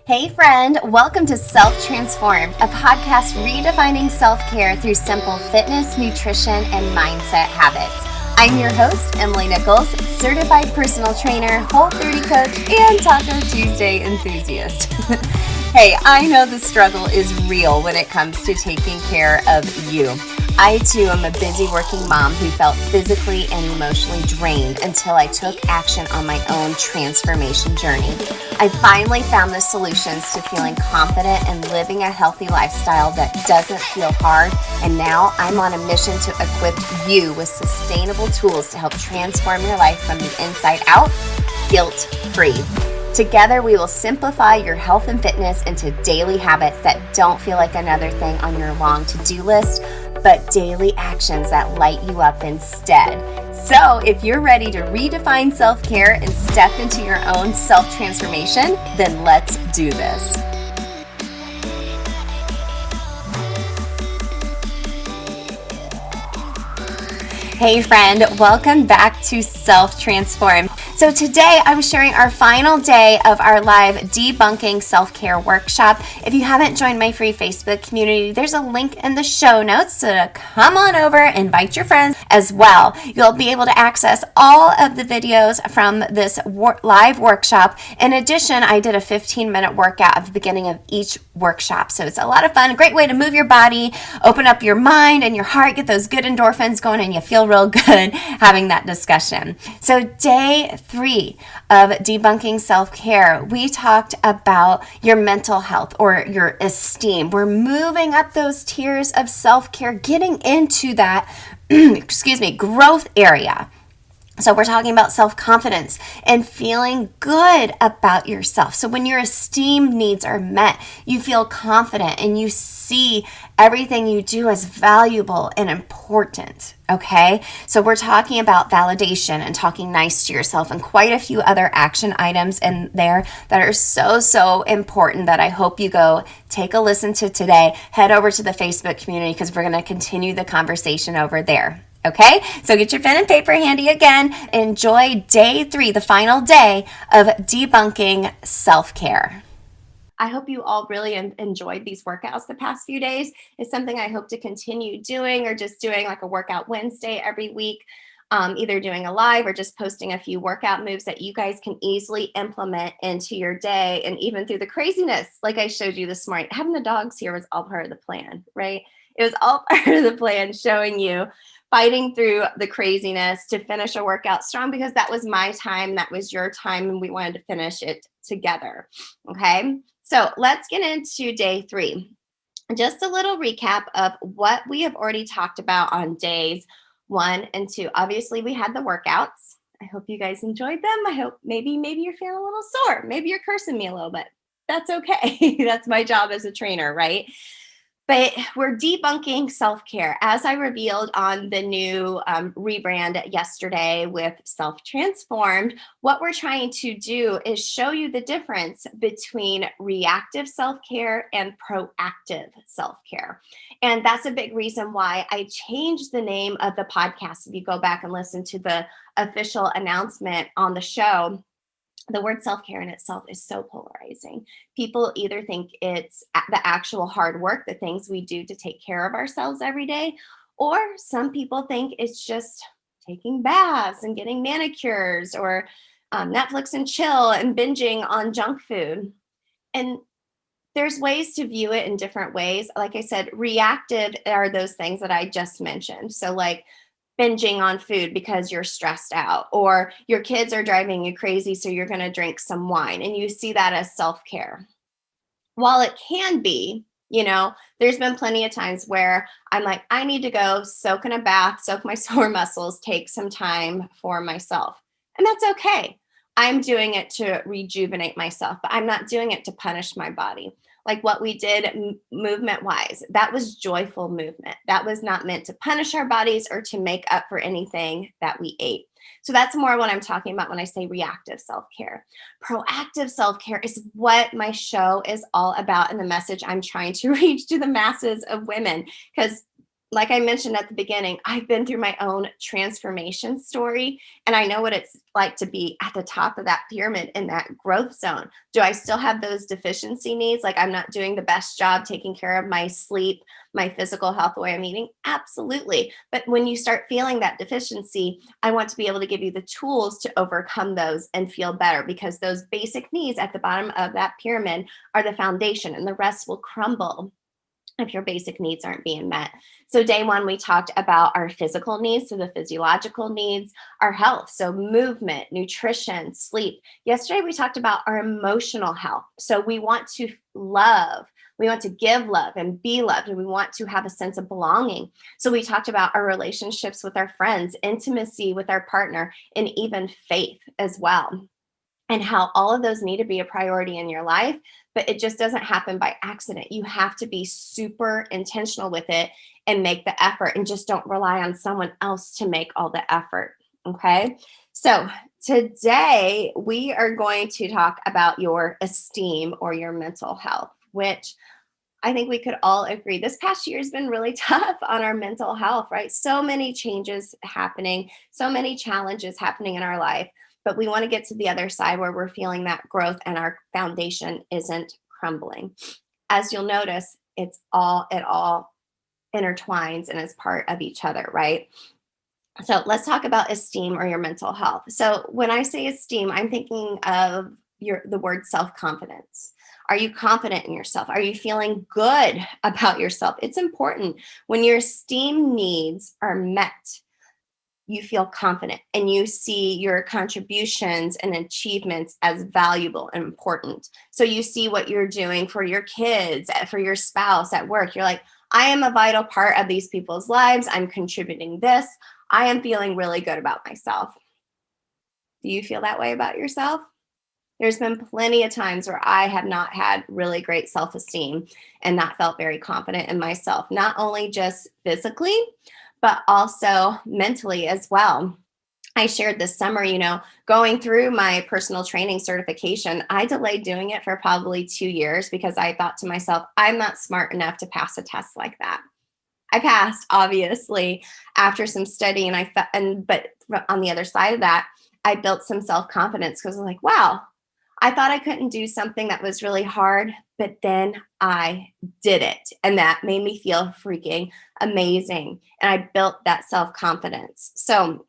Hey friend, welcome to Self Transformed, a podcast redefining self-care through simple fitness, nutrition, and mindset habits. I'm your host, Emily Nichols, certified personal trainer, Whole30 coach, and Taco Tuesday enthusiast. Hey, I know the struggle is real when it comes to taking care of you. I too am a busy working mom who felt physically and emotionally drained until I took action on my own transformation journey. I finally found the solutions to feeling confident and living a healthy lifestyle that doesn't feel hard, and now I'm on a mission to equip you with sustainable tools to help transform your life from the inside out, guilt-free. Together, we will simplify your health and fitness into daily habits that don't feel like another thing on your long to-do list, but daily actions that light you up instead. So if you're ready to redefine self-care and step into your own self-transformation, then let's do this. Hey friend, welcome back to Self Transform. So today I was sharing our final day of our live Debunking Self-Care Workshop. If you haven't joined my free Facebook community, there's a link in the show notes, so come on over, invite your friends as well. You'll be able to access all of the videos from this live workshop. In addition, I did a 15-minute workout at the beginning of each workshop. So it's a lot of fun, a great way to move your body, open up your mind and your heart, get those good endorphins going, and you feel real good having that discussion. So day 3 of Debunking Self-Care, we talked about your mental health or your esteem. We're moving up those tiers of self-care, getting into that, growth area. So we're talking about self-confidence and feeling good about yourself. So when your esteem needs are met, you feel confident and you see everything you do as valuable and important, okay? So we're talking about validation and talking nice to yourself and quite a few other action items in there that are so important that I hope you go take a listen to today. Head over to the Facebook community because we're going to continue the conversation over there. Okay, so get your pen and paper handy again. Enjoy day 3, the final day of Debunking Self-Care. I hope you all really enjoyed these workouts the past few days. It's something I hope to continue doing, or just doing like a workout Wednesday every week, either doing a live or just posting a few workout moves that you guys can easily implement into your day. And even through the craziness, like I showed you this morning, having the dogs here was all part of the plan, right? It was all part of the plan, showing you fighting through the craziness to finish a workout strong, because that was my time, that was your time, and we wanted to finish it together. Okay, so let's get into day 3. Just a little recap of what we have already talked about on days 1 and 2. Obviously, we had the workouts. I hope you guys enjoyed them. I hope maybe you're feeling a little sore. Maybe you're cursing me a little bit. That's okay. That's my job as a trainer, right? But we're debunking self-care. As I revealed on the new rebrand yesterday with Self Transformed, what we're trying to do is show you the difference between reactive self-care and proactive self-care. And that's a big reason why I changed the name of the podcast. If you go back and listen to the official announcement on the show, the word self-care in itself is so polarizing. People either think it's the actual hard work, the things we do to take care of ourselves every day, or some people think it's just taking baths and getting manicures, or Netflix and chill and binging on junk food. And there's ways to view it in different ways. Like I said, reactive are those things that I just mentioned. So like binging on food because you're stressed out, or your kids are driving you crazy, so you're going to drink some wine, and you see that as self-care. While it can be, there's been plenty of times where I'm like, I need to go soak in a bath, soak my sore muscles, take some time for myself. And that's okay. I'm doing it to rejuvenate myself, but I'm not doing it to punish my body. Like what we did movement-wise, that was joyful movement. That was not meant to punish our bodies or to make up for anything that we ate. So that's more what I'm talking about when I say reactive self-care. Proactive self-care is what my show is all about, and the message I'm trying to reach to the masses of women, because like I mentioned at the beginning, I've been through my own transformation story, and I know what it's like to be at the top of that pyramid in that growth zone. Do I still have those deficiency needs? Like I'm not doing the best job taking care of my sleep, my physical health, the way I'm eating? Absolutely. But when you start feeling that deficiency, I want to be able to give you the tools to overcome those and feel better, because those basic needs at the bottom of that pyramid are the foundation, and the rest will crumble if your basic needs aren't being met. So, day one, we talked about our physical needs, so the physiological needs, our health, so movement, nutrition, sleep. Yesterday, we talked about our emotional health. So, we want to love, we want to give love and be loved, and we want to have a sense of belonging. So, we talked about our relationships with our friends, intimacy with our partner, and even faith as well, and how all of those need to be a priority in your life, but it just doesn't happen by accident. You have to be super intentional with it and make the effort, and just don't rely on someone else to make all the effort. Okay. So today we are going to talk about your esteem or your mental health, which I think we could all agree this past year has been really tough on our mental health, right? So many changes happening, so many challenges happening in our life, but we want to get to the other side where we're feeling that growth and our foundation isn't crumbling. As you'll notice, it all intertwines and is part of each other, right? So let's talk about esteem or your mental health. So when I say esteem, I'm thinking of the word self-confidence. Are you confident in yourself? Are you feeling good about yourself? It's important. When your esteem needs are met, you feel confident and you see your contributions and achievements as valuable and important. So you see what you're doing for your kids, for your spouse at work. You're like, I am a vital part of these people's lives. I'm contributing this. I am feeling really good about myself. Do you feel that way about yourself? There's been plenty of times where I have not had really great self esteem and not felt very confident in myself, not only just physically, but also mentally as well. I shared this summer, going through my personal training certification, I delayed doing it for probably 2 years because I thought to myself, I'm not smart enough to pass a test like that. I passed, obviously, after some studying, but on the other side of that, I built some self confidence because I'm like, wow, I thought I couldn't do something that was really hard, but then I did it. And that made me feel freaking amazing. And I built that self confidence. So,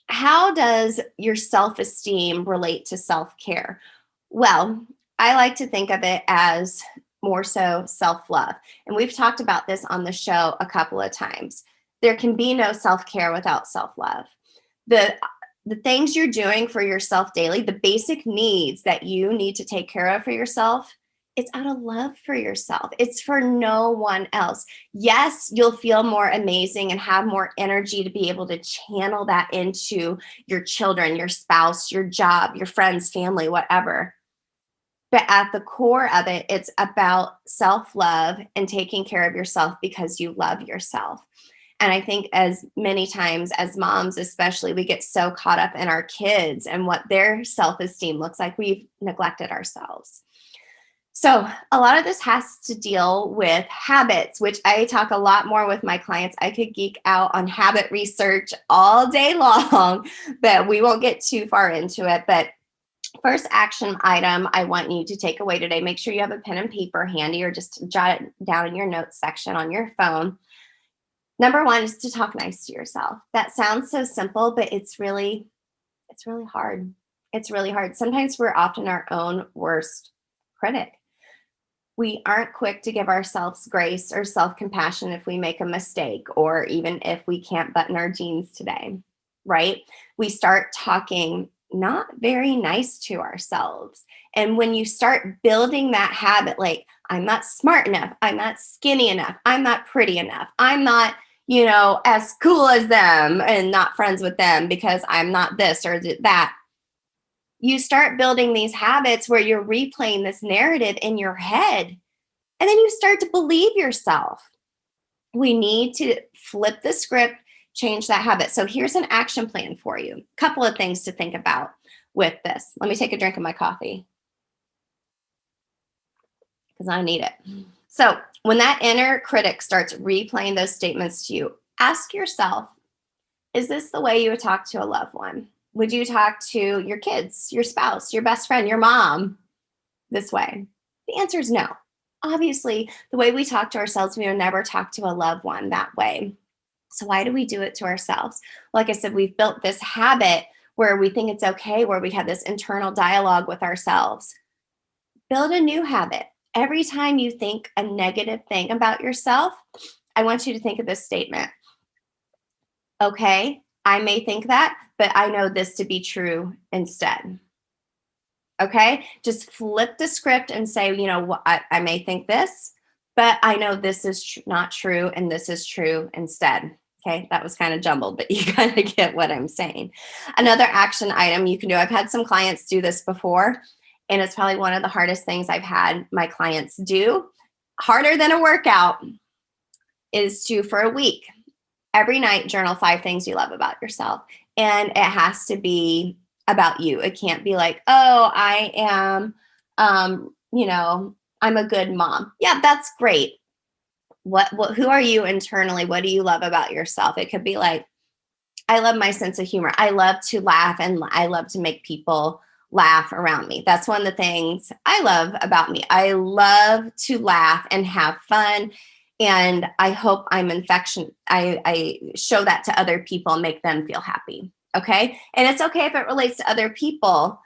how does your self esteem relate to self care? Well, I like to think of it as more so self love. And we've talked about this on the show a couple of times. There can be no self care without self love. The the things you're doing for yourself daily, the basic needs that you need to take care of for yourself, it's out of love for yourself. It's for no one else. Yes, you'll feel more amazing and have more energy to be able to channel that into your children, your spouse, your job, your friends, family, whatever. But at the core of it, it's about self love and taking care of yourself because you love yourself. And I think as many times as moms, especially, we get so caught up in our kids and what their self esteem looks like, we've neglected ourselves. So, a lot of this has to deal with habits, which I talk a lot more with my clients. I could geek out on habit research all day long, but we won't get too far into it. But first action item I want you to take away today, make sure you have a pen and paper handy or just jot it down in your notes section on your phone. Number one is to talk nice to yourself. That sounds so simple, but it's really hard. It's really hard. Sometimes we're often our own worst critic. We aren't quick to give ourselves grace or self-compassion if we make a mistake or even if we can't button our jeans today, right? We start talking not very nice to ourselves. And when you start building that habit, like, I'm not smart enough, I'm not skinny enough, I'm not pretty enough, I'm not, as cool as them and not friends with them because I'm not this or that. You start building these habits where you're replaying this narrative in your head, and then you start to believe yourself. We need to flip the script, change that habit. So here's an action plan for you. A couple of things to think about with this. Let me take a drink of my coffee because I need it. So when that inner critic starts replaying those statements to you, ask yourself, is this the way you would talk to a loved one? Would you talk to your kids, your spouse, your best friend, your mom this way? The answer is no. Obviously, the way we talk to ourselves, we would never talk to a loved one that way. So why do we do it to ourselves? Like I said, we've built this habit where we think it's okay, where we have this internal dialogue with ourselves. Build a new habit. Every time you think a negative thing about yourself, I want you to think of this statement. Okay, I may think that, but I know this to be true instead. Okay, just flip the script and say, you know, I may think this, but I know this is not true and this is true instead. Okay, that was kind of jumbled, but you kind of get what I'm saying. Another action item you can do, I've had some clients do this before, and it's probably one of the hardest things I've had my clients do, harder than a workout, is to, for a week, every night, journal 5 things you love about yourself. And it has to be about you. It can't be like, oh, I am, I'm a good mom. Yeah, that's great. Who are you internally? What do you love about yourself? It could be like, I love my sense of humor. I love to laugh and I love to make people laugh around me. That's one of the things I love about me. I love to laugh and have fun. And I hope I'm infection. I show that to other people and make them feel happy. Okay. And it's okay if it relates to other people,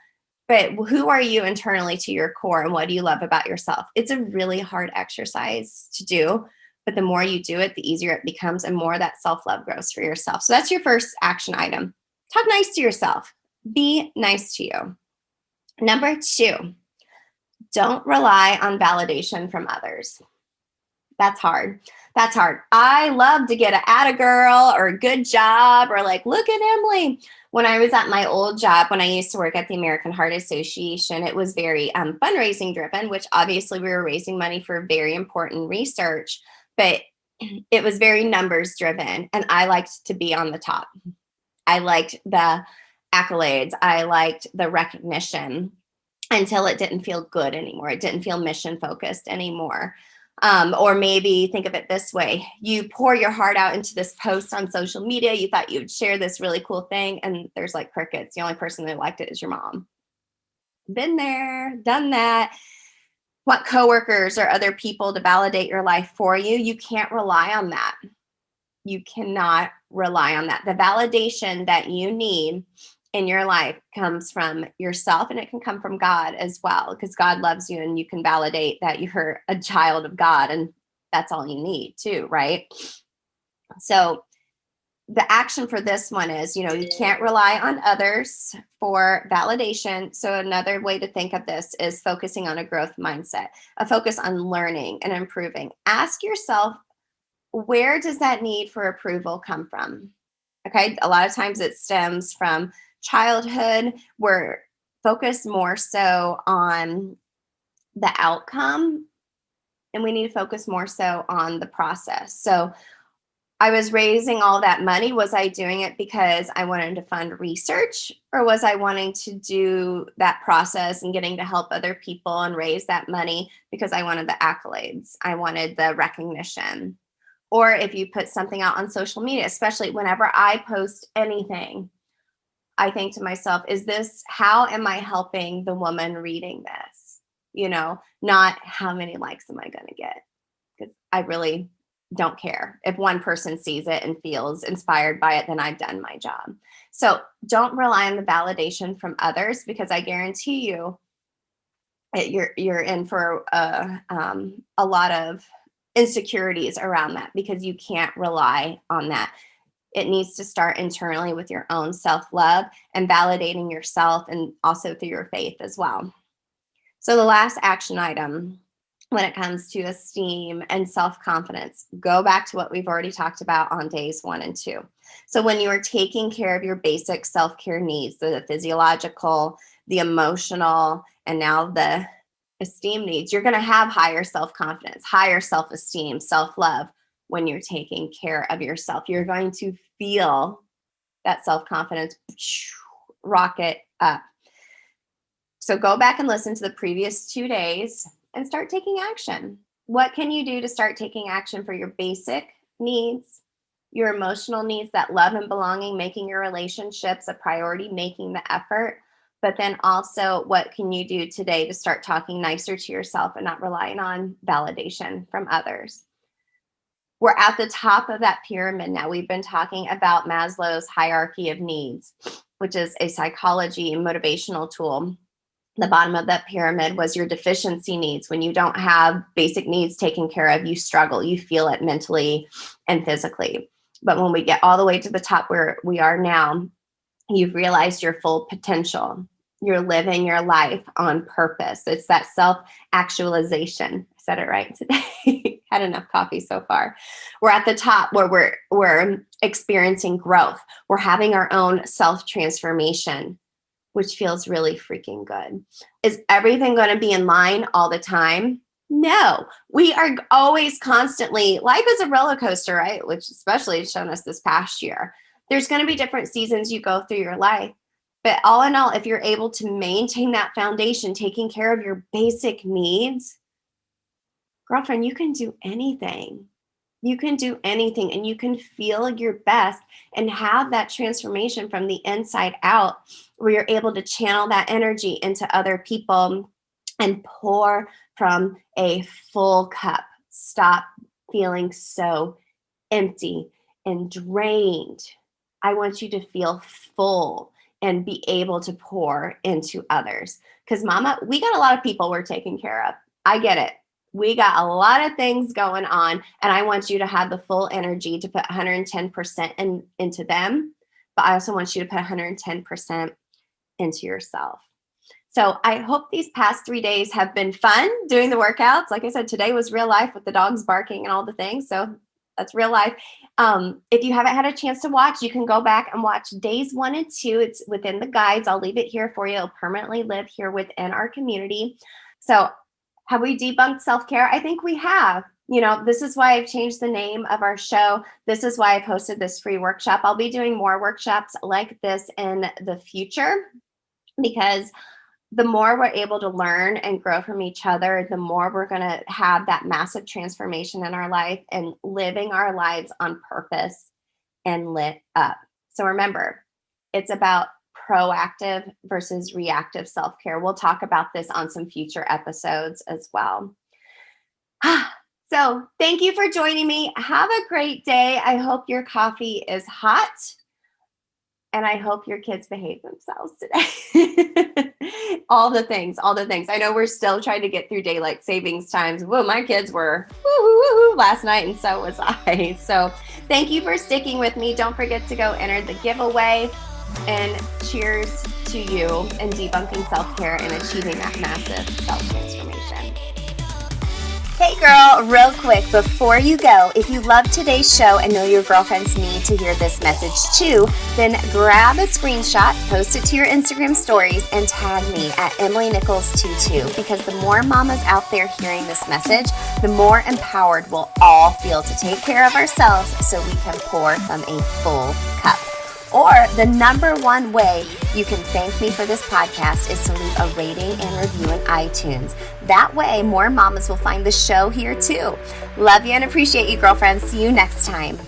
but who are you internally to your core and what do you love about yourself? It's a really hard exercise to do, but the more you do it, the easier it becomes and more that self-love grows for yourself. So that's your first action item. Talk nice to yourself. Be nice to you. Number 2, don't rely on validation from others. That's hard. That's hard. I love to get an atta girl or a good job or like, look at Emily. When I was at my old job, when I used to work at the American Heart Association, it was very fundraising driven, which obviously we were raising money for very important research, but it was very numbers driven. And I liked to be on the top. I liked the accolades. I liked the recognition until it didn't feel good anymore. It didn't feel mission focused anymore. Or maybe think of it this way. You pour your heart out into this post on social media. You thought you'd share this really cool thing and there's like crickets. The only person that liked it is your mom. Been there, done that. Want coworkers or other people to validate your life for you. You can't rely on that. You cannot rely on that. The validation that you need in your life comes from yourself, and it can come from God as well, because God loves you and you can validate that you're a child of God, and that's all you need too, right? So the action for this one is, you can't rely on others for validation. So another way to think of this is focusing on a growth mindset, a focus on learning and improving. Ask yourself, where does that need for approval come from? Okay, a lot of times it stems from childhood. We're focused more so on the outcome, and we need to focus more so on the process. So I was raising all that money. Was I doing it because I wanted to fund research, or was I wanting to do that process and getting to help other people and raise that money because I wanted the accolades? I wanted the recognition. Or if you put something out on social media, especially whenever I post anything, I think to myself, how am I helping the woman reading this? Not how many likes am I going to get? Because I really don't care. If one person sees it and feels inspired by it, then I've done my job. So don't rely on the validation from others, because I guarantee you you're in for a lot of insecurities around that, because you can't rely on that. It needs to start internally with your own self-love and validating yourself, and also through your faith as well. So the last action item when it comes to esteem and self-confidence, go back to what we've already talked about on days 1 and 2. So when you are taking care of your basic self-care needs, the physiological, the emotional, and now the esteem needs, you're going to have higher self-confidence, higher self-esteem, self-love when you're taking care of yourself. You're going to feel that self-confidence rocket up. So go back and listen to the previous 2 days and start taking action. what can you do to start taking action for your basic needs, your emotional needs, that love and belonging, making your relationships a priority, making the effort, but then also what can you do today to start talking nicer to yourself and not relying on validation from others? We're at the top of that pyramid now. We've been talking about Maslow's hierarchy of needs, which is a psychology and motivational tool. The bottom of that pyramid was your deficiency needs. When you don't have basic needs taken care of, you struggle, you feel it mentally and physically. But when we get all the way to the top where we are now, you've realized your full potential. You're living your life on purpose. It's that self-actualization. I said it right today. Had enough coffee so far. We're at the top where we're experiencing growth. We're having our own self-transformation, which feels really freaking good. Is everything going to be in line all the time? No, we are always constantly, life is a roller coaster, right? Which especially has shown us this past year. There's going to be different seasons you go through your life. But all in all, if you're able to maintain that foundation, taking care of your basic needs, girlfriend, you can do anything. You can do anything, and you can feel your best and have that transformation from the inside out, where you're able to channel that energy into other people and pour from a full cup. Stop feeling so empty and drained. I want you to feel full and be able to pour into others. Because mama, we got a lot of people we're taking care of. I get it. We got a lot of things going on, and I want you to have the full energy to put 110% into them, but I also want you to put 110% into yourself. So I hope these past 3 days have been fun doing the workouts. Like I said, today was real life with the dogs barking and all the things. So that's real life. If you haven't had a chance to watch, you can go back and watch days 1 and 2. It's within the guides. I'll leave it here for you. It'll permanently live here within our community. So have we debunked self-care? I think we have. You know, this is why I've changed the name of our show. This is why I've hosted this free workshop. I'll be doing more workshops like this in the future, because the more we're able to learn and grow from each other, the more we're going to have that massive transformation in our life and living our lives on purpose and lit up. So remember, it's about proactive versus reactive self-care. We'll talk about this on some future episodes as well. So thank you for joining me. Have a great day. I hope your coffee is hot, and I hope your kids behave themselves today. All the things. I know we're still trying to get through daylight savings times. Whoa, my kids were woo last night, and so was I. So thank you for sticking with me. Don't forget to go enter the giveaway, and cheers to you and debunking self-care and achieving that massive self-transformation. Hey girl, real quick, before you go, if you love today's show and know your girlfriends need to hear this message too, then grab a screenshot, post it to your Instagram stories, and tag me at EmilyNichols22, because the more mamas out there hearing this message, the more empowered we'll all feel to take care of ourselves so we can pour from a full cup. Or the number one way you can thank me for this podcast is to leave a rating and review in iTunes. That way, more mamas will find the show here too. Love you and appreciate you, girlfriends. See you next time.